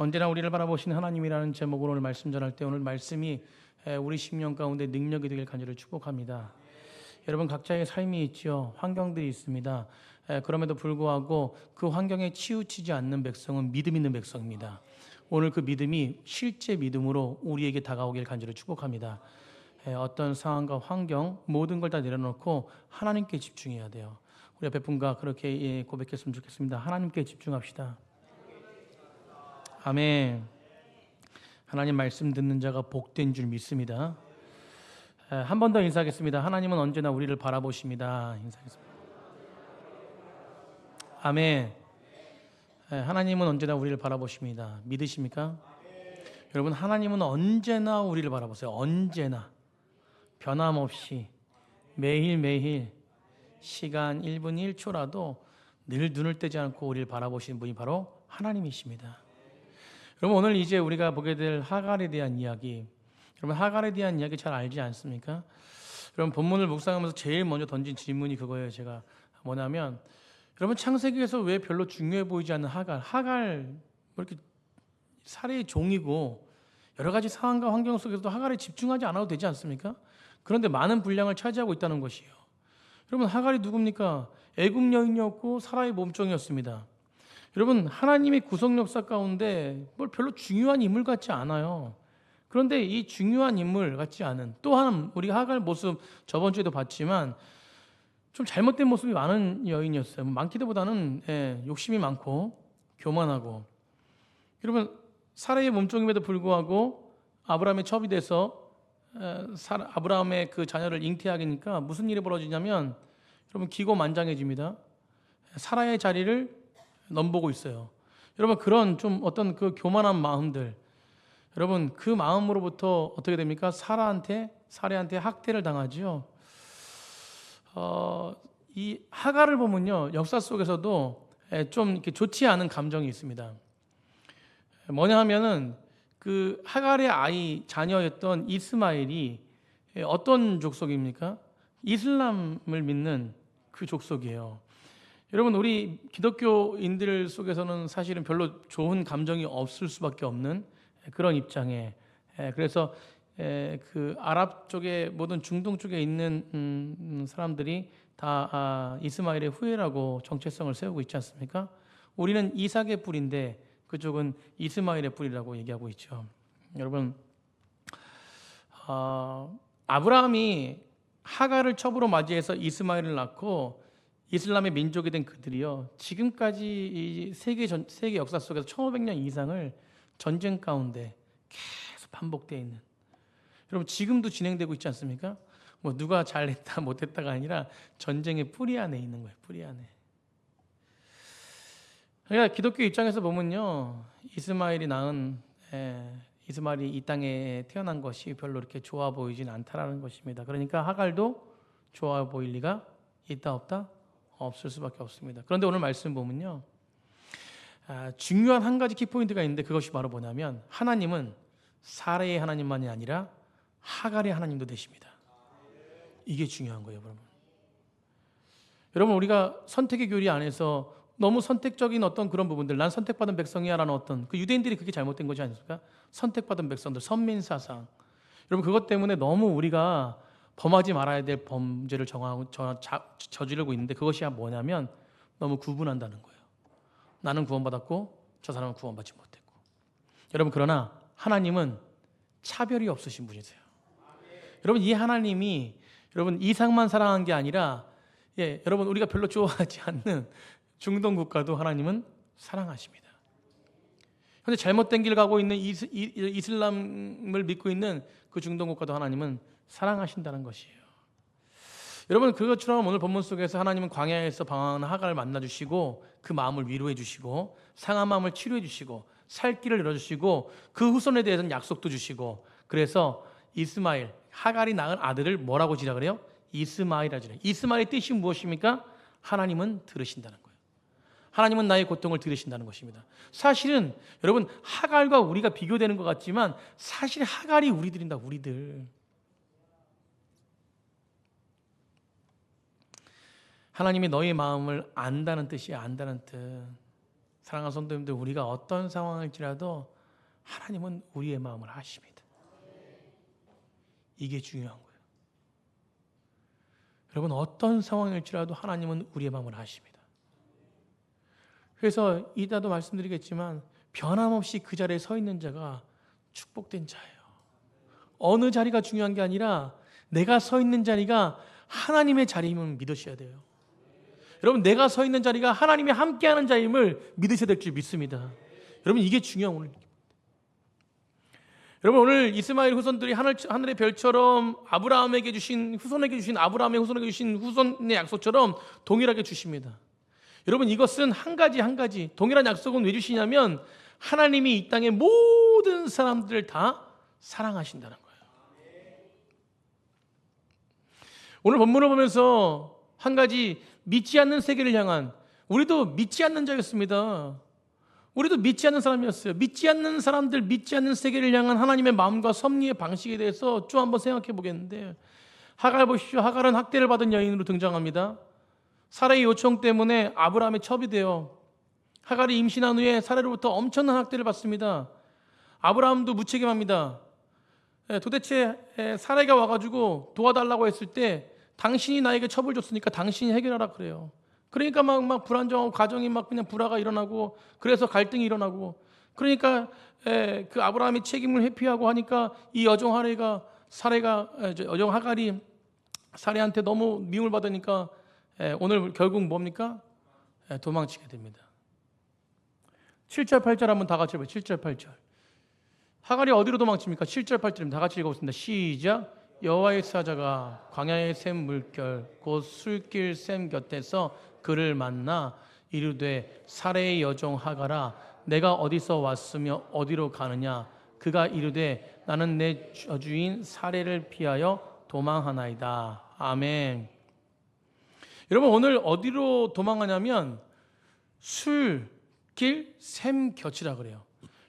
언제나 우리를 바라보시는 하나님이라는 제목으로 오늘 말씀 전할 때 오늘 말씀이 우리 심령 가운데 능력이 되길 간절히 축복합니다. 여러분 각자의 삶이 있죠. 환경들이 있습니다. 그럼에도 불구하고 그 환경에 치우치지 않는 백성은 믿음 있는 백성입니다. 오늘 그 믿음이 실제 믿음으로 우리에게 다가오길 간절히 축복합니다. 어떤 상황과 환경 모든 걸 다 내려놓고 하나님께 집중해야 돼요. 우리 옆에 분과 그렇게 고백했으면 좋겠습니다. 하나님께 집중합시다. 아멘. 하나님 말씀 듣는 자가 복된 줄 믿습니다. 한 번 더 인사하겠습니다. 하나님은 언제나 우리를 바라보십니다. 인사하겠습니다. 아멘. 하나님은 언제나 우리를 바라보십니다. 믿으십니까? 여러분 하나님은 언제나 우리를 바라보세요. 언제나 변함없이 매일매일 시간 1분 1초라도 늘 눈을 떼지 않고 우리를 바라보시는 분이 바로 하나님이십니다. 여러분 오늘 이제 우리가 보게 될 하갈에 대한 이야기, 여러분 하갈에 대한 이야기 잘 알지 않습니까? 여러분 본문을 묵상하면서 제일 먼저 던진 질문이 그거예요. 제가 뭐냐면 여러분 창세기에서 왜 별로 중요해 보이지 않는 하갈 뭐 이렇게 살해의 종이고 여러 가지 상황과 환경 속에서도 하갈에 집중하지 않아도 되지 않습니까? 그런데 많은 분량을 차지하고 있다는 것이에요. 여러분 하갈이 누굽니까? 애굽 여인이었고 사라의 몸종이었습니다. 여러분 하나님의 구속 역사 가운데 뭘 별로 중요한 인물 같지 않아요. 그런데 이 중요한 인물 같지 않은 또한 우리가 하갈 모습 저번 주에도 봤지만 좀 잘못된 모습이 많은 여인이었어요. 많기보다는 욕심이 많고 교만하고. 여러분 사라의 몸종임에도 불구하고 아브라함의 첩이 돼서 아브라함의 그 자녀를 잉태하니까 무슨 일이 벌어지냐면 여러분 기고만장해집니다. 사라의 자리를 넘보고 있어요. 여러분 그런 좀 어떤 그 교만한 마음들, 여러분 그 마음으로부터 어떻게 됩니까? 사라한테 학대를 당하죠. 이 하갈을 보면요 역사 속에서도 좀 이렇게 좋지 않은 감정이 있습니다. 뭐냐 하면은 그 하갈의 아이 자녀였던 이스마엘이 어떤 족속입니까? 이슬람을 믿는 그 족속이에요. 여러분 우리 기독교인들 속에서는 사실은 별로 좋은 감정이 없을 수밖에 없는 그런 입장에, 그래서 그 아랍 쪽에 모든 중동 쪽에 있는 사람들이 다 이스마엘의 후예라고 정체성을 세우고 있지 않습니까? 우리는 이삭의 뿌리인데 그쪽은 이스마엘의 뿌리라고 얘기하고 있죠. 여러분 아브라함이 하갈을 첩으로 맞이해서 이스마엘을 낳고 이슬람의 민족이 된 그들이요 지금까지 이 세계 역사 속에서 1500년 이상을 전쟁 가운데 계속 반복되어 있는, 여러분 지금도 진행되고 있지 않습니까? 뭐 누가 잘했다 못했다가 아니라 전쟁의 뿌리 안에 있는 거예요. 뿌리 안에. 그러니까 기독교 입장에서 보면요 이스마엘이 이 땅에 태어난 것이 별로 이렇게 좋아 보이진 않다라는 것입니다. 그러니까 하갈도 좋아 보일 리가 있다 없다? 없을 수밖에 없습니다. 그런데 오늘 말씀 보면요 중요한 한 가지 키포인트가 있는데 그것이 바로 뭐냐면 하나님은 사라의 하나님만이 아니라 하갈의 하나님도 되십니다. 이게 중요한 거예요. 여러분 우리가 선택의 교리 안에서 너무 선택적인 어떤 그런 부분들, 난 선택받은 백성이야 라는 어떤 그 유대인들이 그게 잘못된 것이 아닙니까? 선택받은 백성들, 선민사상. 여러분 그것 때문에 너무 우리가 범하지 말아야 될 범죄를 저지르고 있는데 그것이 뭐냐면 너무 구분한다는 거예요. 나는 구원받았고 저 사람은 구원받지 못했고. 여러분 그러나 하나님은 차별이 없으신 분이세요. 여러분 이 하나님이 여러분 이상만 사랑한 게 아니라 여러분 우리가 별로 좋아하지 않는 중동 국가도 하나님은 사랑하십니다. 그런데 잘못된 길 가고 있는 이슬람을 믿고 있는 그 중동 국가도 하나님은 사랑하신다는 것이에요. 여러분 그것처럼 오늘 본문 속에서 하나님은 광야에서 방황하는 하갈을 만나주시고 그 마음을 위로해 주시고 상한 마음을 치료해 주시고 살 길을 열어주시고 그 후손에 대해서는 약속도 주시고, 그래서 이스마엘 하갈이 낳은 아들을 뭐라고 지라 그래요? 이스마엘이라 지라. 이스마엘의 뜻이 무엇입니까? 하나님은 들으신다는 거예요. 하나님은 나의 고통을 들으신다는 것입니다. 사실은 여러분 하갈과 우리가 비교되는 것 같지만 사실 하갈이 우리들입니다. 우리들. 하나님이 너의 마음을 안다는 뜻이에요. 안다는 뜻. 사랑하는 성도님들, 우리가 어떤 상황일지라도 하나님은 우리의 마음을 아십니다. 이게 중요한 거예요. 여러분, 어떤 상황일지라도 하나님은 우리의 마음을 아십니다. 그래서 이따도 말씀드리겠지만 변함없이 그 자리에 서 있는 자가 축복된 자예요. 어느 자리가 중요한 게 아니라 내가 서 있는 자리가 하나님의 자리임을 믿으셔야 돼요. 여러분, 내가 서 있는 자리가 하나님이 함께하는 자임을 믿으셔야 될 줄 믿습니다. 여러분, 이게 중요한 오늘. 여러분, 오늘 이스마엘 후손들이 하늘의 별처럼 아브라함에게 주신 아브라함의 후손에게 주신 후손의 약속처럼 동일하게 주십니다. 여러분, 이것은 한 가지 동일한 약속은 왜 주시냐면 하나님이 이 땅의 모든 사람들을 다 사랑하신다는 거예요. 오늘 본문을 보면서 한 가지 믿지 않는 세계를 향한, 우리도 믿지 않는 자였습니다. 우리도 믿지 않는 사람이었어요. 믿지 않는 사람들, 믿지 않는 세계를 향한 하나님의 마음과 섭리의 방식에 대해서 좀 한번 생각해 보겠는데, 하갈 보십시오. 하갈은 학대를 받은 여인으로 등장합니다. 사라의 요청 때문에 아브라함의 첩이 되어 하갈이 임신한 후에 사라로부터 엄청난 학대를 받습니다. 아브라함도 무책임합니다. 도대체 사라가 와가지고 도와달라고 했을 때 당신이 나에게 첩을 줬으니까 당신이 해결하라 그래요. 그러니까 막 불안정하고 가정이 막 그냥 불화가 일어나고, 그래서 갈등이 일어나고, 그러니까 그 아브라함이 책임을 회피하고 하니까 이 여종 하갈이 사례한테 너무 미움을 받으니까 오늘 결국 뭡니까? 도망치게 됩니다. 7절 8절 한번 다 같이 해봐요. 7절 8절. 하갈이 어디로 도망칩니까? 7절 8절입니다. 다 같이 읽어보겠습니다. 시작. 여호와의 사자가 광야의 샘 물결 곧 술길 샘 곁에서 그를 만나 이르되 사레의 여종 하갈아 내가 어디서 왔으며 어디로 가느냐. 그가 이르되 나는 내 저주인 사레를 피하여 도망하나이다. 아멘. 여러분, 오늘 어디로 도망하냐면 술길 샘 곁이라 그래요.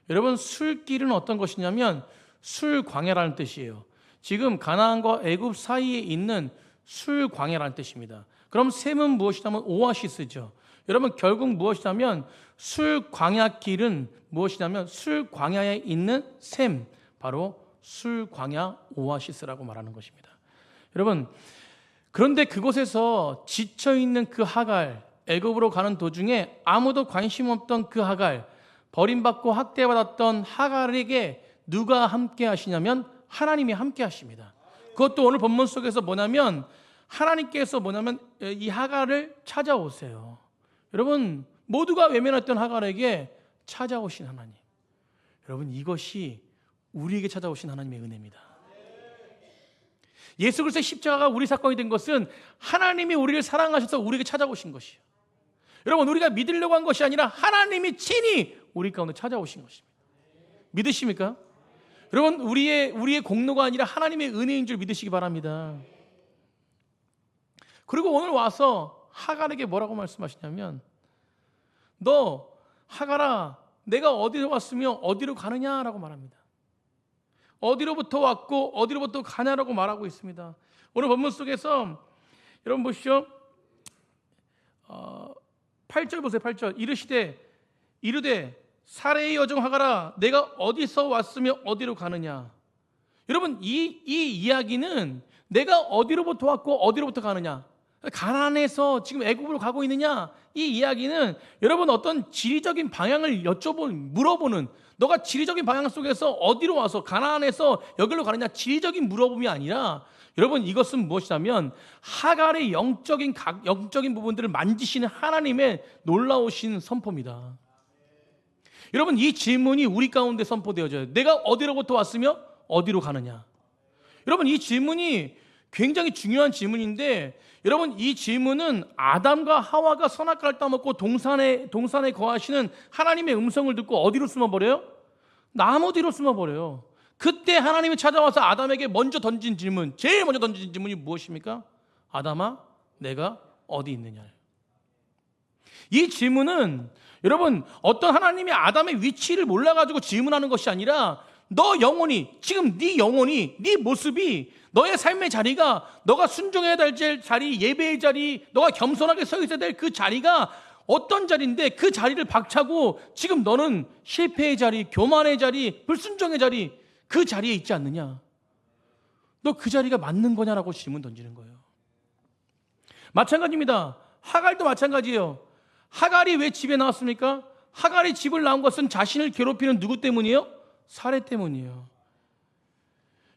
여러분, 술길은 어떤 것이냐면 술 광야라는 뜻이에요. 지금 가나안과 애굽 사이에 있는 술 광야라는 뜻입니다. 그럼 샘은 무엇이냐면 오아시스죠. 여러분, 결국 무엇이냐면 술 광야길은 무엇이냐면 술 광야에 있는 샘, 바로 술 광야 오아시스라고 말하는 것입니다. 여러분, 그런데 그곳에서 지쳐 있는 그 하갈, 애굽으로 가는 도중에 아무도 관심 없던 그 하갈, 버림받고 학대받았던 하갈에게 누가 함께 하시냐면 하나님이 함께 하십니다. 그것도 오늘 본문 속에서 뭐냐면 하나님께서 이 하갈을 찾아오세요. 여러분, 모두가 외면했던 하갈에게 찾아오신 하나님. 여러분, 이것이 우리에게 찾아오신 하나님의 은혜입니다. 예수 그리스도의 십자가가 우리 사건이 된 것은 하나님이 우리를 사랑하셔서 우리에게 찾아오신 것이에요. 여러분, 우리가 믿으려고 한 것이 아니라 하나님이 친히 우리 가운데 찾아오신 것입니다. 믿으십니까? 여러분, 우리의 공로가 아니라 하나님의 은혜인 줄 믿으시기 바랍니다. 그리고 오늘 와서 하갈에게 뭐라고 말씀하시냐면 너 하갈아 내가 어디로 왔으며 어디로 가느냐라고 말합니다. 어디로부터 왔고 어디로부터 가냐라고 말하고 있습니다. 오늘 본문 속에서 여러분 보시죠. 8절 보세요. 8절. 이르되 사레의 여종 하갈아 내가 어디서 왔으며 어디로 가느냐. 여러분, 이 이야기는 내가 어디로부터 왔고 어디로부터 가느냐, 가나안에서 지금 애굽으로 가고 있느냐, 이 이야기는 여러분 어떤 지리적인 방향을 물어보는, 너가 지리적인 방향 속에서 어디로 와서 가나안에서 여기로 가느냐, 지리적인 물어봄이 아니라 여러분 이것은 무엇이냐면 하갈의 영적인 부분들을 만지시는 하나님의 놀라우신 선포입니다. 여러분, 이 질문이 우리 가운데 선포되어져요. 내가 어디로부터 왔으며 어디로 가느냐. 여러분, 이 질문이 굉장히 중요한 질문인데, 여러분 이 질문은 아담과 하와가 선악과를 따먹고 동산에 거하시는 하나님의 음성을 듣고 어디로 숨어버려요? 나무 뒤로 숨어버려요. 그때 하나님이 찾아와서 아담에게 제일 먼저 던진 질문이 무엇입니까? 아담아, 내가 어디 있느냐. 이 질문은 여러분 어떤 하나님이 아담의 위치를 몰라가지고 질문하는 것이 아니라 너 영혼이, 지금 네 영혼이, 네 모습이, 너의 삶의 자리가, 너가 순종해야 될 자리, 예배의 자리, 너가 겸손하게 서 있어야 될 그 자리가 어떤 자리인데 그 자리를 박차고 지금 너는 실패의 자리, 교만의 자리, 불순종의 자리, 그 자리에 있지 않느냐? 너 그 자리가 맞는 거냐라고 질문 던지는 거예요. 마찬가지입니다. 하갈도 마찬가지예요. 하갈이 왜 집에 나왔습니까? 하갈이 집을 나온 것은 자신을 괴롭히는 누구 때문이에요? 사례 때문이에요.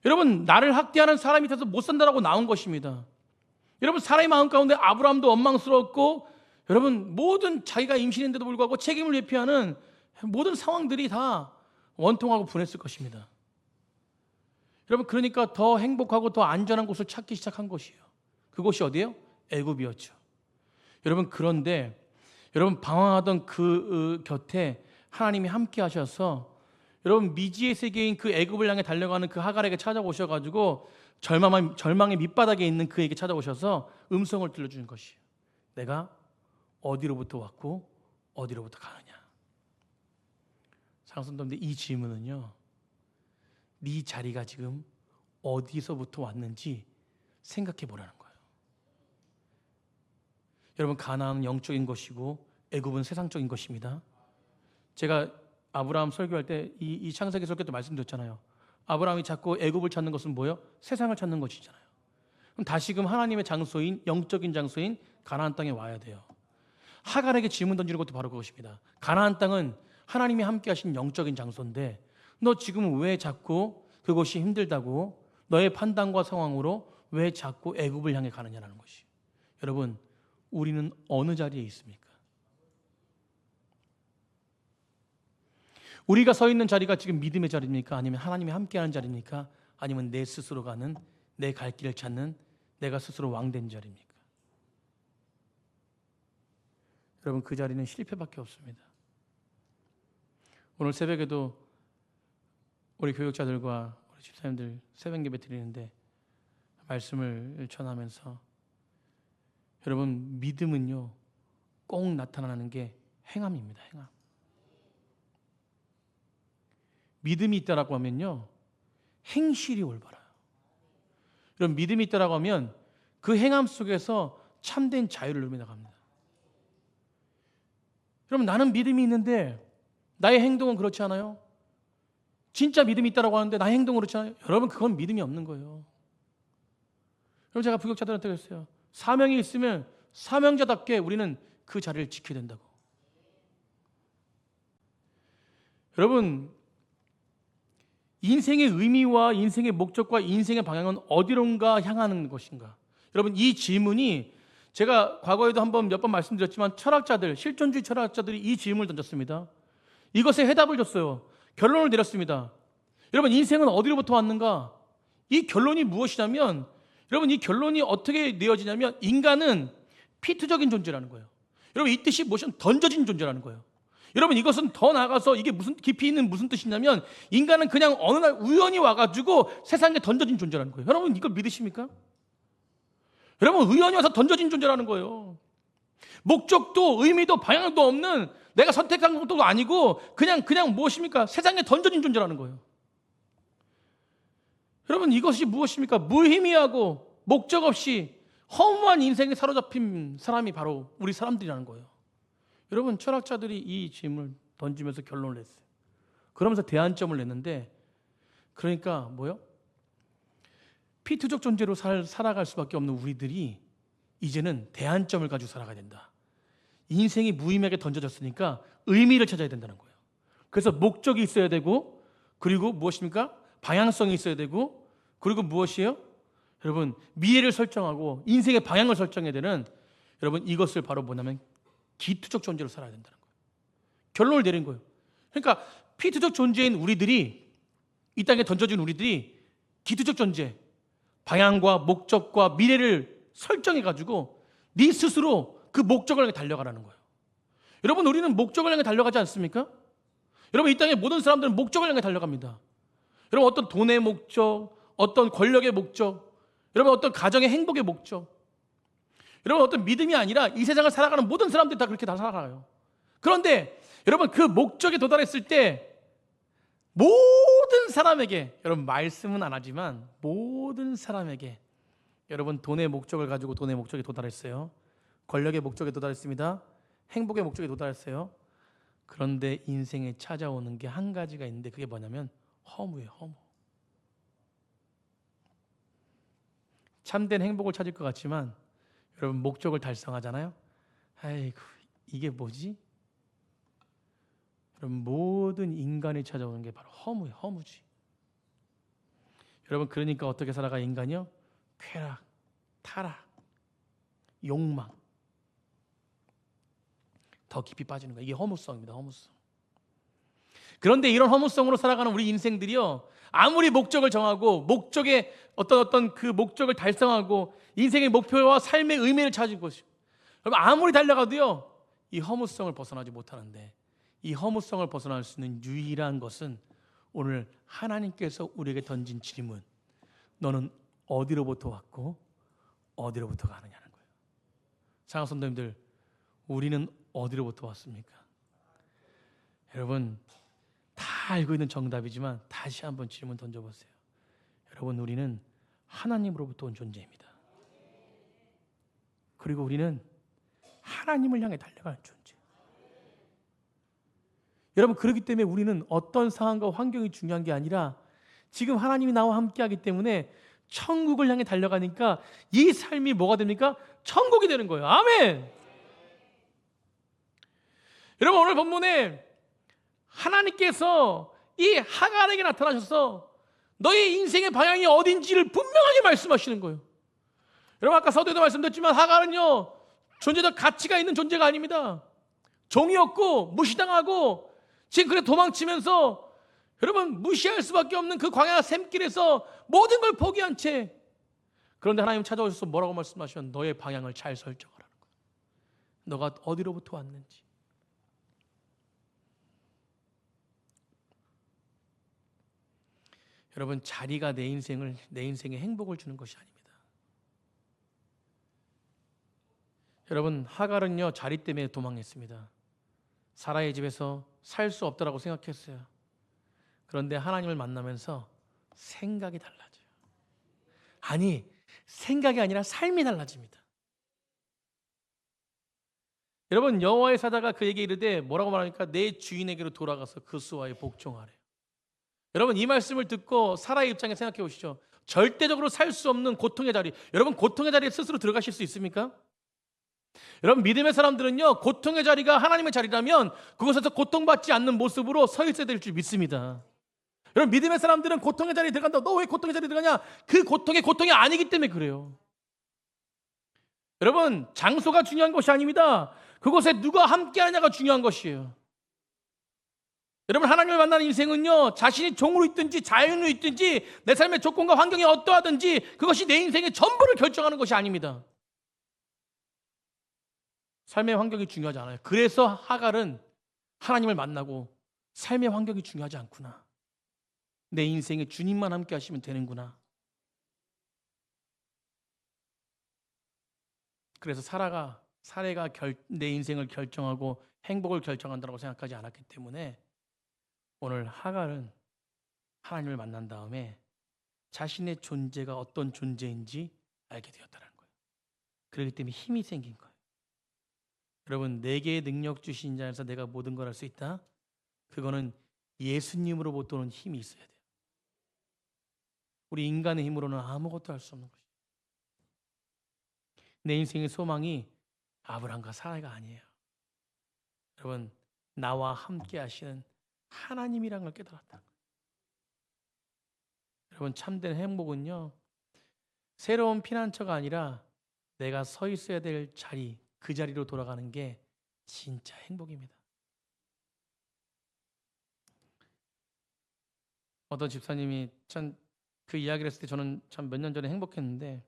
여러분, 나를 학대하는 사람이 있어서 못 산다라고 나온 것입니다. 여러분, 사람의 마음 가운데 아브라함도 원망스러웠고, 여러분, 모든 자기가 임신인데도 불구하고 책임을 회피하는 모든 상황들이 다 원통하고 분했을 것입니다. 여러분, 그러니까 더 행복하고 더 안전한 곳을 찾기 시작한 것이에요. 그곳이 어디예요? 애굽이었죠. 여러분, 그런데 여러분, 방황하던 그 곁에 하나님이 함께 하셔서 여러분, 미지의 세계인 그 애굽을 향해 달려가는 그 하갈에게 찾아오셔가지고 절망의 밑바닥에 있는 그에게 찾아오셔서 음성을 들려주는 것이에요. 내가 어디로부터 왔고 어디로부터 가느냐. 사랑하는 성도님들, 이 질문은요, 네 자리가 지금 어디서부터 왔는지 생각해 보라는 거예요. 여러분, 가나안은 영적인 것이고 애굽은 세상적인 것입니다. 제가 아브라함 설교할 때 이 창세기 설교 때 말씀드렸잖아요. 아브라함이 자꾸 애굽을 찾는 것은 뭐예요? 세상을 찾는 것이잖아요. 그럼 다시금 하나님의 장소인, 영적인 장소인 가나안 땅에 와야 돼요. 하갈에게 질문 던지는 것도 바로 그것입니다. 가나안 땅은 하나님이 함께 하신 영적인 장소인데 너 지금 왜 자꾸 그것이 힘들다고 너의 판단과 상황으로 왜 자꾸 애굽을 향해 가느냐라는 것이. 여러분, 우리는 어느 자리에 있습니까? 우리가 서 있는 자리가 지금 믿음의 자리입니까? 아니면 하나님이 함께하는 자리입니까? 아니면 내 스스로 가는, 내 갈 길을 찾는, 내가 스스로 왕된 자리입니까? 여러분, 그 자리는 실패밖에 없습니다. 오늘 새벽에도 우리 교육자들과 우리 집사님들 새벽 예배 드리는데 말씀을 전하면서 여러분, 믿음은요 꼭 나타나는 게 행함입니다. 행함. 믿음이 있다라고 하면요 행실이 올바라요. 여러분, 믿음이 있다라고 하면 그 행함 속에서 참된 자유를 누리며 나갑니다. 여러분, 나는 믿음이 있는데 나의 행동은 그렇지 않아요? 진짜 믿음이 있다라고 하는데 나의 행동은 그렇지 않아요? 여러분, 그건 믿음이 없는 거예요. 여러분, 제가 부교육자들한테 그랬어요. 사명이 있으면 사명자답게 우리는 그 자리를 지켜야 된다고. 여러분, 인생의 의미와 인생의 목적과 인생의 방향은 어디론가 향하는 것인가? 여러분, 이 질문이 제가 과거에도 몇 번 말씀드렸지만 철학자들, 실존주의 철학자들이 이 질문을 던졌습니다. 이것에 해답을 줬어요. 결론을 내렸습니다. 여러분, 인생은 어디로부터 왔는가? 이 결론이 무엇이냐면, 여러분, 이 결론이 어떻게 내어지냐면 인간은 피투적인 존재라는 거예요. 여러분, 이 뜻이 무엇이냐면 던져진 존재라는 거예요. 여러분, 이것은 더 나아가서 이게 무슨 깊이 있는 무슨 뜻이냐면 인간은 그냥 어느 날 우연히 와가지고 세상에 던져진 존재라는 거예요. 여러분, 이걸 믿으십니까? 여러분, 우연히 와서 던져진 존재라는 거예요. 목적도 의미도 방향도 없는, 내가 선택한 것도 아니고 그냥 무엇입니까? 세상에 던져진 존재라는 거예요. 여러분, 이것이 무엇입니까? 무의미하고 목적 없이 허무한 인생에 사로잡힌 사람이 바로 우리 사람들이라는 거예요. 여러분, 철학자들이 이 질문을 던지면서 결론을 냈어요. 그러면서 대안점을 냈는데, 그러니까 뭐요? 피투적 존재로 살아갈 수밖에 없는 우리들이 이제는 대안점을 가지고 살아가야 된다. 인생이 무의미하게 던져졌으니까 의미를 찾아야 된다는 거예요. 그래서 목적이 있어야 되고, 그리고 무엇입니까? 방향성이 있어야 되고, 그리고 무엇이에요? 여러분, 미래를 설정하고 인생의 방향을 설정해야 되는, 여러분, 이것을 바로 뭐냐면 기투적 존재로 살아야 된다는 거예요. 결론을 내린 거예요. 그러니까 피투적 존재인 우리들이, 이 땅에 던져진 우리들이 기투적 존재, 방향과 목적과 미래를 설정해가지고 네 스스로 그 목적을 향해 달려가라는 거예요. 여러분, 우리는 목적을 향해 달려가지 않습니까? 여러분, 이 땅의 모든 사람들은 목적을 향해 달려갑니다. 여러분, 어떤 돈의 목적, 어떤 권력의 목적, 여러분, 어떤 가정의 행복의 목적, 여러분, 어떤 믿음이 아니라 이 세상을 살아가는 모든 사람들이 다 그렇게 다 살아가요. 그런데 여러분, 그 목적에 도달했을 때 모든 사람에게, 여러분, 말씀은 안 하지만 모든 사람에게, 여러분, 돈의 목적을 가지고 돈의 목적에 도달했어요. 권력의 목적에 도달했습니다. 행복의 목적에 도달했어요. 그런데 인생에 찾아오는 게 한 가지가 있는데 그게 뭐냐면 허무예요. 허무. 참된 행복을 찾을 것 같지만 여러분 목적을 달성하잖아요. 아이고 이게 뭐지? 여러분 모든 인간이 찾아오는 게 바로 허무예요. 허무지. 여러분 그러니까 어떻게 살아가 인간이요? 쾌락, 타락, 욕망 더 깊이 빠지는 거예요. 이게 허무성입니다. 허무성. 그런데 이런 허무성으로 살아가는 우리 인생들이요, 아무리 목적을 정하고 목적의 어떤 그 목적을 달성하고 인생의 목표와 삶의 의미를 찾은 것이고, 여러분 아무리 달려가도요 이 허무성을 벗어나지 못하는데, 이 허무성을 벗어날 수 있는 유일한 것은 오늘 하나님께서 우리에게 던진 질문, 너는 어디로부터 왔고 어디로부터 가느냐는 거예요. 사랑하는 성도님들, 우리는 어디로부터 왔습니까? 여러분 다 알고 있는 정답이지만 다시 한번 질문 던져보세요. 여러분 우리는 하나님으로부터 온 존재입니다. 그리고 우리는 하나님을 향해 달려가는 존재. 여러분 그렇기 때문에 우리는 어떤 상황과 환경이 중요한 게 아니라 지금 하나님이 나와 함께하기 때문에 천국을 향해 달려가니까 이 삶이 뭐가 됩니까? 천국이 되는 거예요. 아멘. 여러분 오늘 본문에 하나님께서 이 하갈에게 나타나셔서 너의 인생의 방향이 어딘지를 분명하게 말씀하시는 거예요. 여러분 아까 서두에도 말씀드렸지만 하갈은요 존재적 가치가 있는 존재가 아닙니다. 종이었고 무시당하고 지금 그래 도망치면서 여러분 무시할 수밖에 없는 그 광야 샘길에서 모든 걸 포기한 채, 그런데 하나님 찾아오셔서 뭐라고 말씀하시면 너의 방향을 잘 설정하라는 거예요. 너가 어디로부터 왔는지. 여러분 자리가 내 인생에 행복을 주는 것이 아닙니다. 여러분 하갈은요 자리 때문에 도망했습니다. 사라의 집에서 살 수 없다라고 생각했어요. 그런데 하나님을 만나면서 생각이 달라져요. 아니 생각이 아니라 삶이 달라집니다. 여러분 여호와의 사자가 그에게 이르되 뭐라고 말합니까? 내 주인에게로 돌아가서 그 수와에 복종하래. 여러분 이 말씀을 듣고 사라의 입장에 생각해 보시죠. 절대적으로 살 수 없는 고통의 자리, 여러분 고통의 자리에 스스로 들어가실 수 있습니까? 여러분 믿음의 사람들은요 고통의 자리가 하나님의 자리라면 그곳에서 고통받지 않는 모습으로 서 있어야 될 줄 믿습니다. 여러분 믿음의 사람들은 고통의 자리에 들어간다. 너 왜 고통의 자리에 들어가냐? 그 고통이 아니기 때문에 그래요. 여러분 장소가 중요한 것이 아닙니다. 그곳에 누가 함께하냐가 중요한 것이에요. 여러분 하나님을 만나는 인생은요 자신이 종으로 있든지 자연으로 있든지 내 삶의 조건과 환경이 어떠하든지 그것이 내 인생의 전부를 결정하는 것이 아닙니다. 삶의 환경이 중요하지 않아요. 그래서 하갈은 하나님을 만나고 삶의 환경이 중요하지 않구나, 내 인생에 주님만 함께 하시면 되는구나. 그래서 사라가 내 인생을 결정하고 행복을 결정한다고 생각하지 않았기 때문에 오늘 하갈은 하나님을 만난 다음에 자신의 존재가 어떤 존재인지 알게 되었다는 거예요. 그렇기 때문에 힘이 생긴 거예요. 여러분 내게 능력 주신 자에서 내가 모든 걸 할 수 있다? 그거는 예수님으로부터 오는 힘이 있어야 돼요. 우리 인간의 힘으로는 아무것도 할 수 없는 것이에요. 내 인생의 소망이 아브라함과 사라가 아니에요. 여러분 나와 함께 하시는 하나님이란 걸 깨달았다. 여러분 참된 행복은요 새로운 피난처가 아니라 내가 서 있어야 될 자리, 그 자리로 돌아가는 게 진짜 행복입니다. 어떤 집사님이 참 그 이야기를 했을 때 저는 참 몇 년 전에 행복했는데,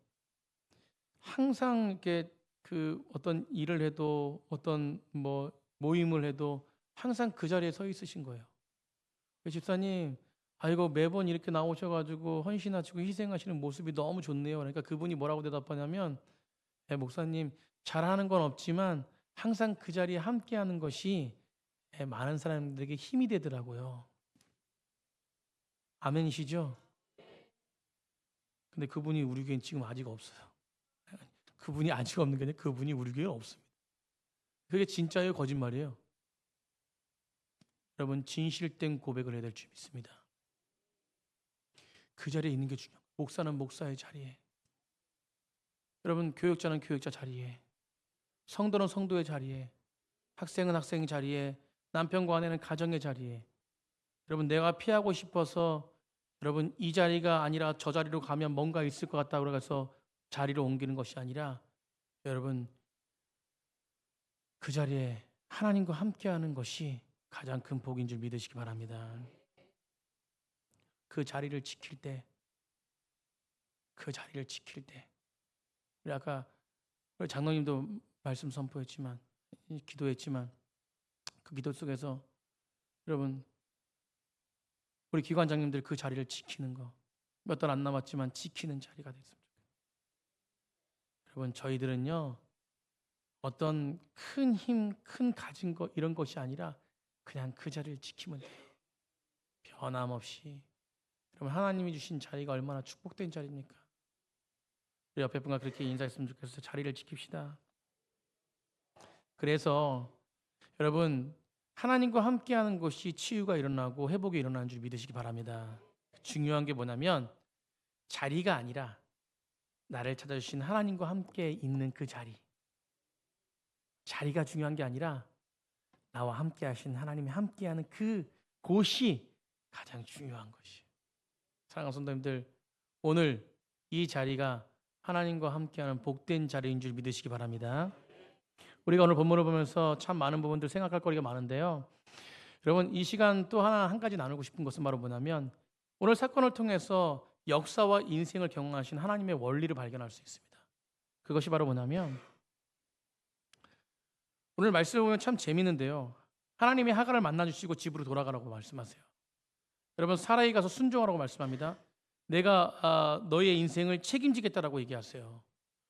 항상 이렇게 그 어떤 일을 해도 어떤 뭐 모임을 해도 항상 그 자리에 서 있으신 거예요. 그 집사님, 아이고 매번 이렇게 나오셔가지고 헌신하시고 희생하시는 모습이 너무 좋네요. 그러니까 그분이 뭐라고 대답하냐면, 목사님 잘하는 건 없지만 항상 그 자리에 함께하는 것이 많은 사람들에게 힘이 되더라고요. 아멘이시죠? 근데 그분이 우리 교회는 지금 아직 없어요. 그분이 아직 없는 게 아니라 그분이 우리 교회에 없습니다. 그게 진짜예요, 거짓말이에요? 여러분, 진실된 고백을 해야 될 줄 믿습니다. 그 자리에 있는 게 중요해요. 목사는 목사의 자리에, 여러분 교육자는 교육자 자리에, 성도는 성도의 자리에, 학생은 학생의 자리에, 남편과 아내는 가정의 자리에. 여러분, 내가 피하고 싶어서 여러분 이 자리가 아니라 저 자리로 가면 뭔가 있을 것 같다고 해서 자리로 옮기는 것이 아니라, 여러분 그 자리에 하나님과 함께하는 것이 가장 큰 복인 줄 믿으시기 바랍니다. 그 자리를 지킬 때, 우리 아까 우리 장로님도 말씀 선포했지만, 기도했지만, 그 기도 속에서 여러분 우리 기관장님들 그 자리를 지키는 거, 몇 달 안 남았지만 지키는 자리가 됐습니다. 여러분, 저희들은요 어떤 큰 힘, 큰 가진 거 이런 것이 아니라 그냥 그 자리를 지키면 돼요. 변함없이. 여러분, 하나님이 주신 자리가 얼마나 축복된 자리입니까? 우리 옆에 분과 그렇게 인사했으면 좋겠어요. 자리를 지킵시다. 그래서 여러분, 하나님과 함께하는 것이 치유가 일어나고 회복이 일어나는 줄 믿으시기 바랍니다. 중요한 게 뭐냐면 자리가 아니라 나를 찾아주신 하나님과 함께 있는 그 자리가 중요한 게 아니라 나와 함께 하신 하나님이 함께하는 그 곳이 가장 중요한 것이에요. 사랑하는 성도님들, 오늘 이 자리가 하나님과 함께하는 복된 자리인 줄 믿으시기 바랍니다. 우리가 오늘 본문을 보면서 참 많은 부분들 생각할 거리가 많은데요, 여러분 이 시간 또 한 가지 나누고 싶은 것은 바로 뭐냐면, 오늘 사건을 통해서 역사와 인생을 경험하신 하나님의 원리를 발견할 수 있습니다. 그것이 바로 뭐냐면, 오늘 말씀을 보면 참 재미있는데요, 하나님이 하갈을 만나주시고 집으로 돌아가라고 말씀하세요. 여러분, 사라이 가서 순종하라고 말씀합니다. 내가 너의 인생을 책임지겠다라고 얘기하세요.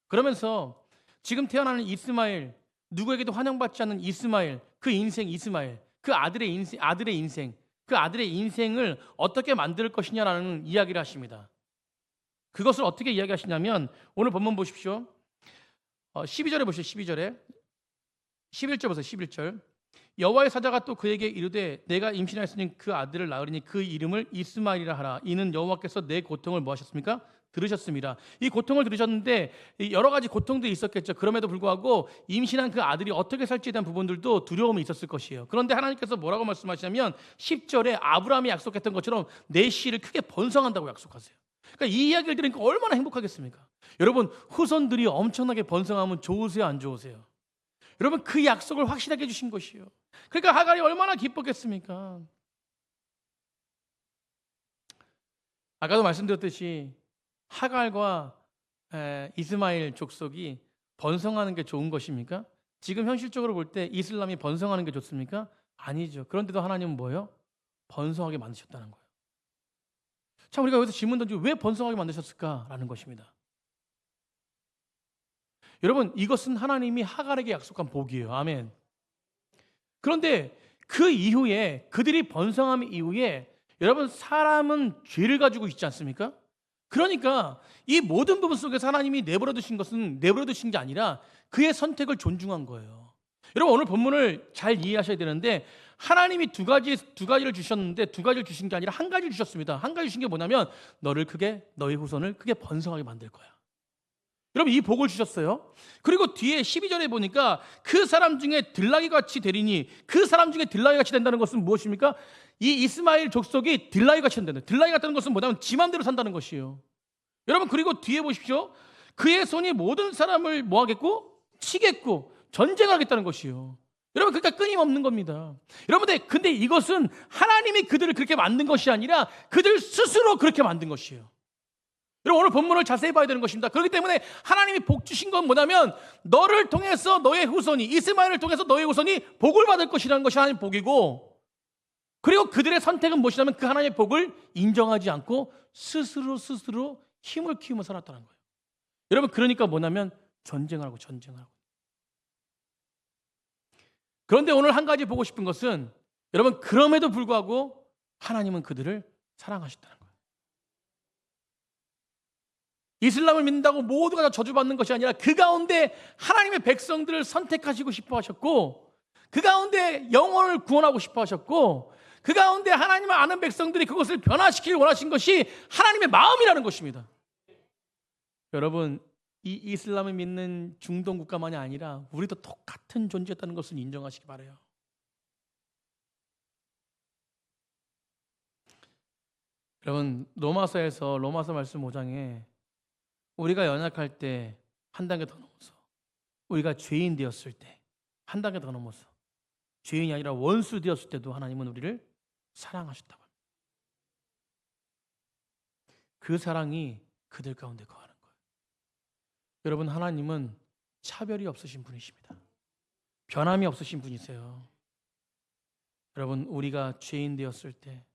그러면서 지금 태어나는 이스마엘, 누구에게도 환영받지 않는 이스마엘, 그 인생 이스마엘, 그 아들의 인생을 어떻게 만들 것이냐라는 이야기를 하십니다. 그것을 어떻게 이야기하시냐면, 오늘 본문 보십시오. 12절에 보시죠. 11절 보세요. 11절. 여호와의 사자가 또 그에게 이르되 내가 임신하였으니 그 아들을 낳으리니 그 이름을 이스마엘이라 하라. 이는 여호와께서 내 고통을 뭐 하셨습니까? 들으셨습니다. 이 고통을 들으셨는데 여러 가지 고통들이 있었겠죠. 그럼에도 불구하고 임신한 그 아들이 어떻게 살지에 대한 부분들도 두려움이 있었을 것이에요. 그런데 하나님께서 뭐라고 말씀하시냐면 10절에 아브라함이 약속했던 것처럼 내 씨를 크게 번성한다고 약속하세요. 그러니까 이 이야기를 들으니까 얼마나 행복하겠습니까? 여러분, 후손들이 엄청나게 번성하면 좋으세요, 안 좋으세요? 여러분, 그 약속을 확실하게 해주신 것이에요. 그러니까 하갈이 얼마나 기뻤겠습니까? 아까도 말씀드렸듯이 하갈과 이스마엘 족속이 번성하는 게 좋은 것입니까? 지금 현실적으로 볼 때 이슬람이 번성하는 게 좋습니까? 아니죠. 그런데도 하나님은 뭐예요? 번성하게 만드셨다는 거예요. 참, 우리가 여기서 질문 던지고 왜 번성하게 만드셨을까라는 것입니다. 여러분, 이것은 하나님이 하갈에게 약속한 복이에요. 아멘. 그런데 그 이후에, 그들이 번성함 이후에, 여러분, 사람은 죄를 가지고 있지 않습니까? 그러니까 이 모든 부분 속에서 하나님이 내버려 두신 것은 내버려 두신 게 아니라 그의 선택을 존중한 거예요. 여러분, 오늘 본문을 잘 이해하셔야 되는데, 하나님이 두 가지를 주셨는데 두 가지를 주신 게 아니라 한 가지를 주셨습니다. 한 가지 주신 게 뭐냐면 너의 후손을 크게 번성하게 만들 거야. 여러분, 이 복을 주셨어요. 그리고 뒤에 12절에 보니까 그 사람 중에 들나귀 같이 되리니, 그 사람 중에 들나귀 같이 된다는 것은 무엇입니까? 이 이스마엘 족속이 들나귀 같이 된다는, 들나귀 같다는 것은 뭐냐면 지 맘대로 산다는 것이에요. 여러분, 그리고 뒤에 보십시오. 그의 손이 모든 사람을 뭐 하겠고? 치겠고 전쟁하겠다는 것이에요. 여러분, 그러니까 끊임없는 겁니다. 여러분들, 근데 이것은 하나님이 그들을 그렇게 만든 것이 아니라 그들 스스로 그렇게 만든 것이에요. 여러분, 오늘 본문을 자세히 봐야 되는 것입니다. 그렇기 때문에 하나님이 복 주신 건 뭐냐면 너를 통해서 너의 후손이, 이스마엘을 통해서 너의 후손이 복을 받을 것이라는 것이 하나님의 복이고, 그리고 그들의 선택은 무엇이냐면 그 하나님의 복을 인정하지 않고 스스로 힘을 키우며 살았다는 거예요. 여러분, 그러니까 뭐냐면 전쟁하고. 그런데 오늘 한 가지 보고 싶은 것은, 여러분, 그럼에도 불구하고 하나님은 그들을 사랑하셨다는 거예요. 이슬람을 믿는다고 모두가 다 저주받는 것이 아니라 그 가운데 하나님의 백성들을 선택하시고 싶어 하셨고, 그 가운데 영혼을 구원하고 싶어 하셨고, 그 가운데 하나님을 아는 백성들이 그것을 변화시키길 원하신 것이 하나님의 마음이라는 것입니다. 여러분, 이 이슬람을 믿는 중동 국가만이 아니라 우리도 똑같은 존재였다는 것을 인정하시기 바라요. 여러분, 로마서 말씀 5장에 우리가 연약할 때 한 단계 더 넘어서, 우리가 죄인 되었을 때 한 단계 더 넘어서, 죄인이 아니라 원수 되었을 때도 하나님은 우리를 사랑하셨다고 합니다. 그 사랑이 그들 가운데 거하는 거예요. 여러분, 하나님은 차별이 없으신 분이십니다. 변함이 없으신 분이세요. 여러분, 우리가 죄인 되었을 때,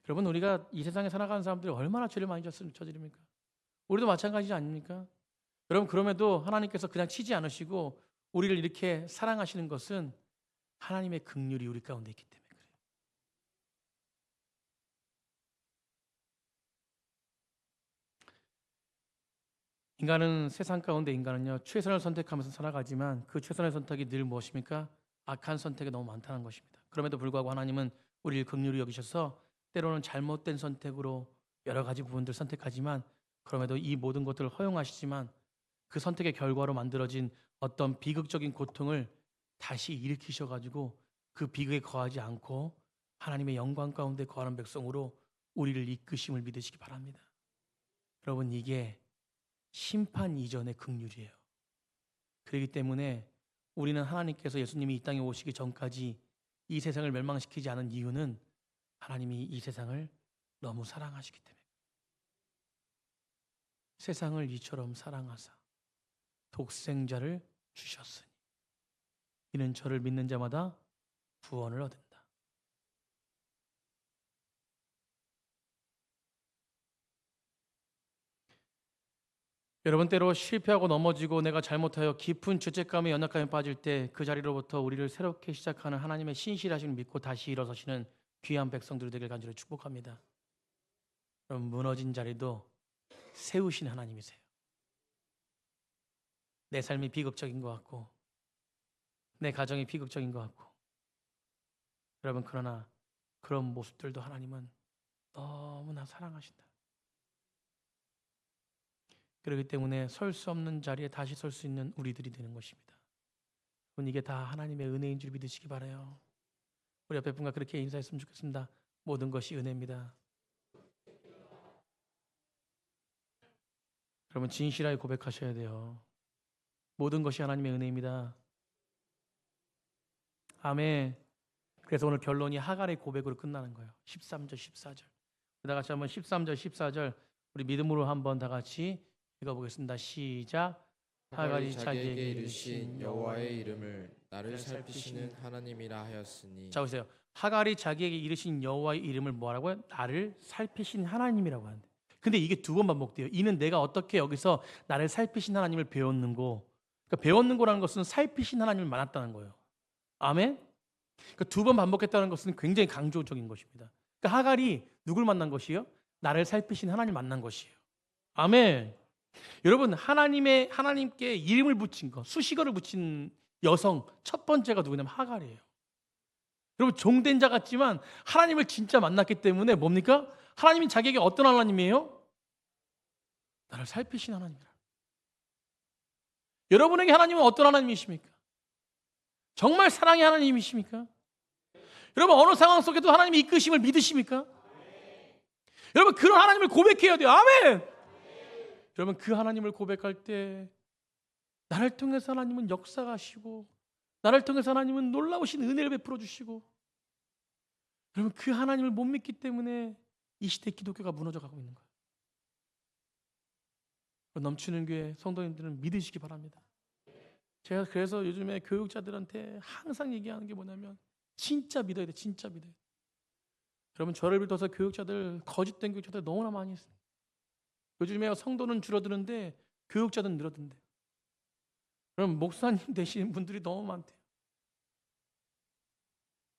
여러분, 우리가 이 세상에 살아가는 사람들이 얼마나 죄를 많이 저지릅니까? 우리도 마찬가지지 아닙니까? 여러분, 그럼에도 하나님께서 그냥 치지 않으시고 우리를 이렇게 사랑하시는 것은 하나님의 긍휼이 우리 가운데 있기 때문에 그래요. 인간은, 세상 가운데 인간은요, 최선을 선택하면서 살아가지만 그 최선의 선택이 늘 무엇입니까? 악한 선택이 너무 많다는 것입니다. 그럼에도 불구하고 하나님은 우리를 긍휼히 여기셔서 때로는 잘못된 선택으로 여러 가지 부분들 선택하지만, 그럼에도 이 모든 것들을 허용하시지만 그 선택의 결과로 만들어진 어떤 비극적인 고통을 다시 일으키셔가지고 그 비극에 거하지 않고 하나님의 영광 가운데 거하는 백성으로 우리를 이끄심을 믿으시기 바랍니다. 여러분, 이게 심판 이전의 긍휼이에요. 그렇기 때문에 우리는 하나님께서 예수님이 이 땅에 오시기 전까지 이 세상을 멸망시키지 않은 이유는 하나님이 이 세상을 너무 사랑하시기 때문에, 세상을 이처럼 사랑하사 독생자를 주셨으니 이는 저를 믿는 자마다 구원을 얻는다. 여러분, 때로 실패하고 넘어지고 내가 잘못하여 깊은 죄책감에 연약함에 빠질 때 그 자리로부터 우리를 새롭게 시작하는 하나님의 신실하심을 믿고 다시 일어서시는 귀한 백성들이 되길 간절히 축복합니다. 여러분, 무너진 자리도 세우신 하나님이세요. 내 삶이 비극적인 것 같고 내 가정이 비극적인 것 같고, 여러분, 그러나 그런 모습들도 하나님은 너무나 사랑하신다. 그렇기 때문에 설 수 없는 자리에 다시 설 수 있는 우리들이 되는 것입니다. 여러분, 이게 다 하나님의 은혜인 줄 믿으시기 바라요. 우리 옆에 분과 그렇게 인사했으면 좋겠습니다. 모든 것이 은혜입니다. 여러분, 진실하게 고백하셔야 돼요. 모든 것이 하나님의 은혜입니다. 아멘. 그래서 오늘 결론이 하갈의 고백으로 끝나는 거예요. 13절 14절. 다 같이 한번 13절 14절 우리 믿음으로 한번 다 같이 읽어보겠습니다. 시작. 하갈이 자기에게 이르신 여호와의 이름을 나를 살피시는 하나님이라 하였으니. 자, 보세요. 하갈이 자기에게 이르신 여호와의 이름을 뭐라고요? 나를 살피신 하나님이라고 하는데, 근데 이게 두 번 반복돼요. 이는 내가 어떻게 여기서 나를 살피신 하나님을 배웠는고, 그러니까 배웠는고라는 것은 살피신 하나님을 만났다는 거예요. 아멘. 그러니까 두 번 반복했다는 것은 굉장히 강조적인 것입니다. 그러니까 하갈이 누굴 만난 것이요? 나를 살피신 하나님 만난 것이에요. 아멘. 여러분, 하나님께 이름을 붙인 것, 수식어를 붙인 여성 첫 번째가 누구냐면 하갈이에요. 여러분, 종된 자 같지만 하나님을 진짜 만났기 때문에 뭡니까? 하나님이 자기에게 어떤 하나님이에요? 나를 살피신 하나님이라. 여러분에게 하나님은 어떤 하나님이십니까? 정말 사랑의 하나님이십니까? 여러분, 어느 상황 속에도 하나님의 이끄심을 믿으십니까? 여러분, 그런 하나님을 고백해야 돼요. 아멘. 여러분, 그 하나님을 고백할 때 나를 통해서 하나님은 역사하시고, 나를 통해서 하나님은 놀라우신 은혜를 베풀어 주시고, 여러분, 그 하나님을 못 믿기 때문에 이 시대 기독교가 무너져 가고 있는 거예요. 넘치는 교회 성도님들은 믿으시기 바랍니다. 제가 그래서 요즘에 교육자들한테 항상 얘기하는 게 뭐냐면 진짜 믿어야 돼. 진짜 믿어야 돼. 여러분, 저를 비롯해서 교육자들, 거짓된 교육자들 너무나 많이 있어요. 요즘에 성도는 줄어드는데 교육자들은 늘어든대. 여러분, 목사님 되시는 분들이 너무 많대요.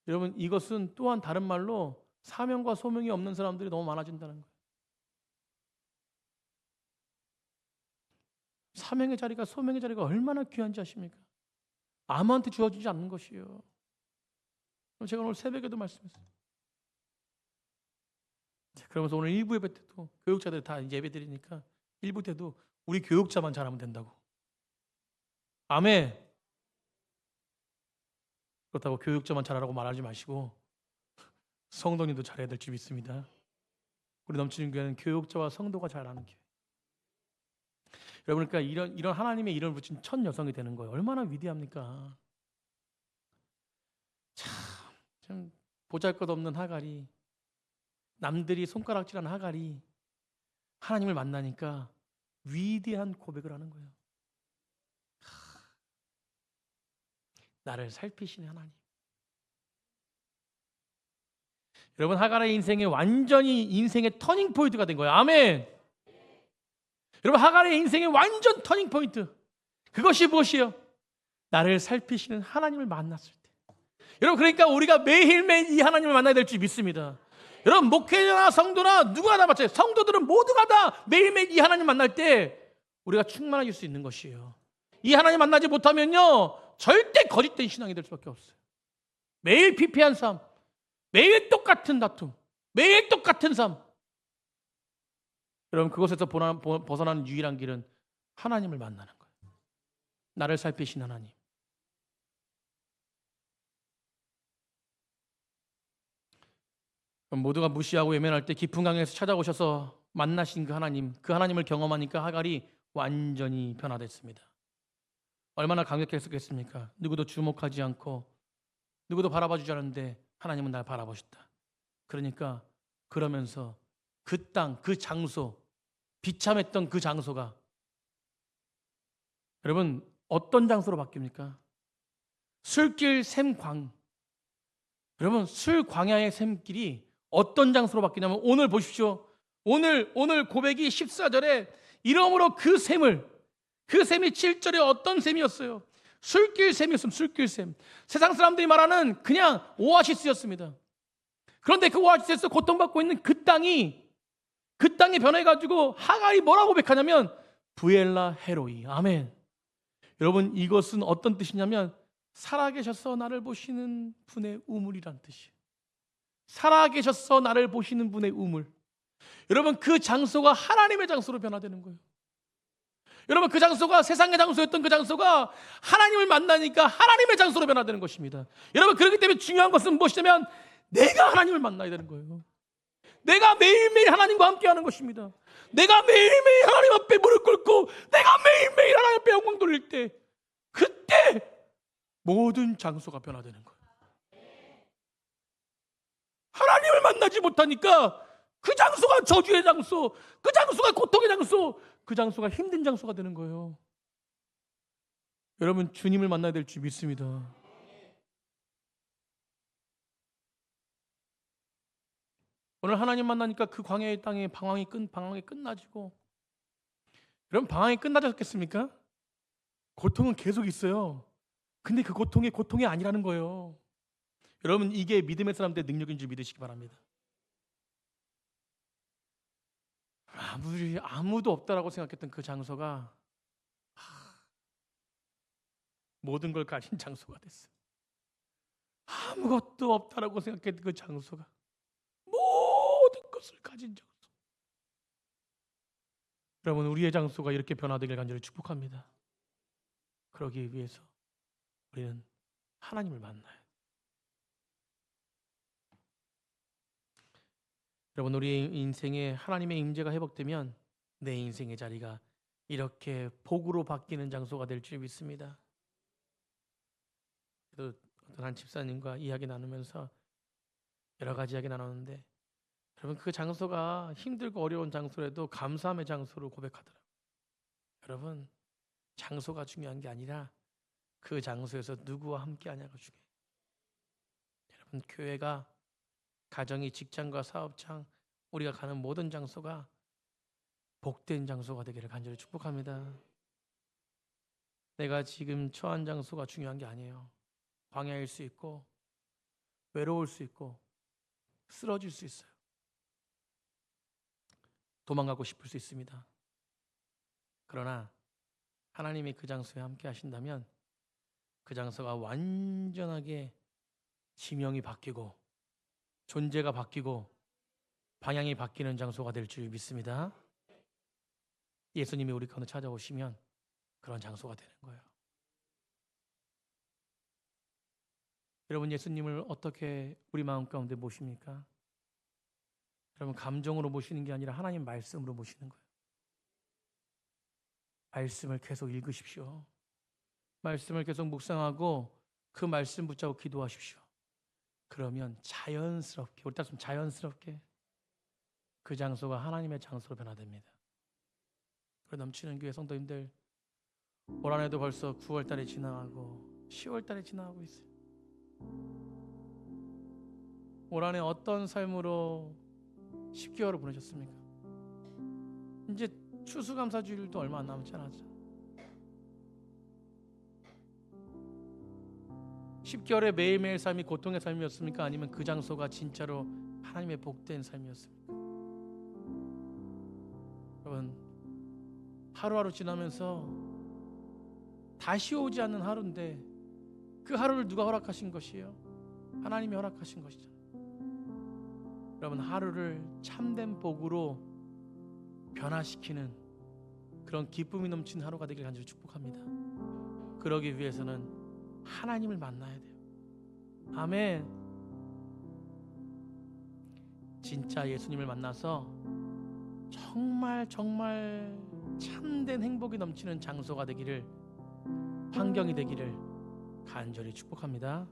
여러분, 이것은 또한 다른 말로 사명과 소명이 없는 사람들이 너무 많아진다는 거예요. 사명의 자리가, 소명의 자리가 얼마나 귀한지 아십니까? 아무한테 주어지지 않는 것이에요. 제가 오늘 새벽에도 말씀했어요. 그러면서 오늘 일부 예배 때도 교육자들 다 이제 예배 드리니까 일부 때도 우리 교육자만 잘하면 된다고. 아멘. 그렇다고 교육자만 잘하라고 말하지 마시고 성도님도 잘해야 될 줄 믿습니다. 우리 넘치는 교회는 교육자와 성도가 잘하는 교회. 여러분, 그러니까 이런 하나님의 이름을 붙인 첫 여성이 되는 거예요. 얼마나 위대합니까? 참 보잘것없는 하갈이, 남들이 손가락질하는 하갈이 하나님을 만나니까 위대한 고백을 하는 거예요. 나를 살피시는 하나님. 여러분, 하갈의 인생에 완전히 인생의 터닝 포인트가 된 거예요. 아멘. 여러분, 하갈의 인생의 완전 터닝 포인트. 그것이 무엇이에요? 나를 살피시는 하나님을 만났을 때. 여러분, 그러니까 우리가 매일매일 이 하나님을 만나야 될 줄 믿습니다. 여러분, 목회자나 성도나 누구나 다 마찬가지예요. 성도들은 모두가 다 매일매일 이 하나님 만날 때 우리가 충만해질 수 있는 것이에요. 이 하나님 만나지 못하면요, 절대 거짓된 신앙이 될 수밖에 없어요. 매일 피폐한 삶, 매일 똑같은 다툼, 매일 똑같은 삶. 여러분, 그것에서 벗어나는 유일한 길은 하나님을 만나는 거예요. 나를 살피신 하나님. 모두가 무시하고 외면할 때 깊은 강에서 찾아오셔서 만나신 그 하나님, 그 하나님을 경험하니까 하갈이 완전히 변화됐습니다. 얼마나 감격했었겠습니까? 누구도 주목하지 않고 누구도 바라봐주지 않았는데 하나님은 날 바라보셨다. 그러니까 그러면서 그 땅, 그 장소, 비참했던 그 장소가 여러분 어떤 장소로 바뀝니까? 술길 샘광. 여러분, 술 광야의 샘길이 어떤 장소로 바뀌냐면 오늘 보십시오. 오늘 고백이 14절에 이러므로 그 샘이 7절에 어떤 샘이었어요? 술길 샘이었습니다. 술길 샘. 세상 사람들이 말하는 그냥 오아시스였습니다. 그런데 그 오아시스에서 고통받고 있는 그 땅이 변해가지고 하갈이 뭐라고 고백하냐면 부엘라 헤로이. 아멘. 여러분, 이것은 어떤 뜻이냐면 살아계셔서 나를 보시는 분의 우물이란 뜻이에요. 살아계셔서 나를 보시는 분의 우물. 여러분, 그 장소가 하나님의 장소로 변화되는 거예요. 여러분, 그 장소가 세상의 장소였던 그 장소가 하나님을 만나니까 하나님의 장소로 변화되는 것입니다. 여러분, 그렇기 때문에 중요한 것은 무엇이냐면 내가 하나님을 만나야 되는 거예요. 내가 매일매일 하나님과 함께하는 것입니다. 내가 매일매일 하나님 앞에 무릎 꿇고 내가 매일매일 하나님 앞에 영광 돌릴 때 그때 모든 장소가 변화되는 거예요. 하나님을 만나지 못하니까 그 장소가 저주의 장소, 그 장소가 고통의 장소, 그 장소가 힘든 장소가 되는 거예요. 여러분, 주님을 만나야 될 줄 믿습니다. 오늘 하나님 만나니까 그 광야의 땅에 방황이 끝나지고, 여러분, 방황이 끝나졌겠습니까? 고통은 계속 있어요. 근데 그 고통이 아니라는 거예요. 여러분, 이게 믿음의 사람들의 능력인 줄 믿으시기 바랍니다. 아무도 없다라고 생각했던 그 장소가 모든 걸 가진 장소가 됐어요. 아무것도 없다라고 생각했던 그 장소가 모든 것을 가진 장소. 여러분, 우리의 장소가 이렇게 변화되길 간절히 축복합니다. 그러기 위해서 우리는 하나님을 만나요. 여러분, 우리의 인생에 하나님의 임재가 회복되면 내 인생의 자리가 이렇게 복으로 바뀌는 장소가 될 줄 믿습니다. 또 어떤 한 집사님과 이야기 나누면서 여러 가지 이야기 나눴는데, 여러분, 그 장소가 힘들고 어려운 장소라도 감사함의 장소로 고백하더라고요. 여러분, 장소가 중요한 게 아니라 그 장소에서 누구와 함께 하냐가 중요해요. 여러분, 교회가, 가정이, 직장과 사업장, 우리가 가는 모든 장소가 복된 장소가 되기를 간절히 축복합니다. 내가 지금 처한 장소가 중요한 게 아니에요. 광야일 수 있고 외로울 수 있고 쓰러질 수 있어요. 도망가고 싶을 수 있습니다. 그러나 하나님이 그 장소에 함께 하신다면 그 장소가 완전하게 지명이 바뀌고 존재가 바뀌고 방향이 바뀌는 장소가 될 줄 믿습니다. 예수님이 우리 가운데 찾아오시면 그런 장소가 되는 거예요. 여러분, 예수님을 어떻게 우리 마음 가운데 모십니까? 여러분, 감정으로 모시는 게 아니라 하나님 말씀으로 모시는 거예요. 말씀을 계속 읽으십시오. 말씀을 계속 묵상하고 그 말씀 붙잡고 기도하십시오. 그러면 자연스럽게, 우리 따라서 자연스럽게 그 장소가 하나님의 장소로 변화됩니다. 그래 넘치는 교회 성도님들, 올 한 해도 벌써 9월 달이 지나가고 10월 달이 지나가고 있어요. 올 한 해 어떤 삶으로 10개월을 보내셨습니까? 이제 추수감사주일도 얼마 안 남지 않았죠. 10개월의 매일매일 삶이 고통의 삶이었습니까? 아니면 그 장소가 진짜로 하나님의 복된 삶이었습니까? 여러분, 하루하루 지나면서 다시 오지 않는 하루인데 그 하루를 누가 허락하신 것이에요? 하나님이 허락하신 것이죠. 여러분, 하루를 참된 복으로 변화시키는 그런 기쁨이 넘치는 하루가 되길 간절히 축복합니다. 그러기 위해서는 하나님을 만나야 돼요. 아멘. 진짜 예수님을 만나서 정말 참된 행복이 넘치는 장소가 되기를, 환경이 되기를 간절히 축복합니다.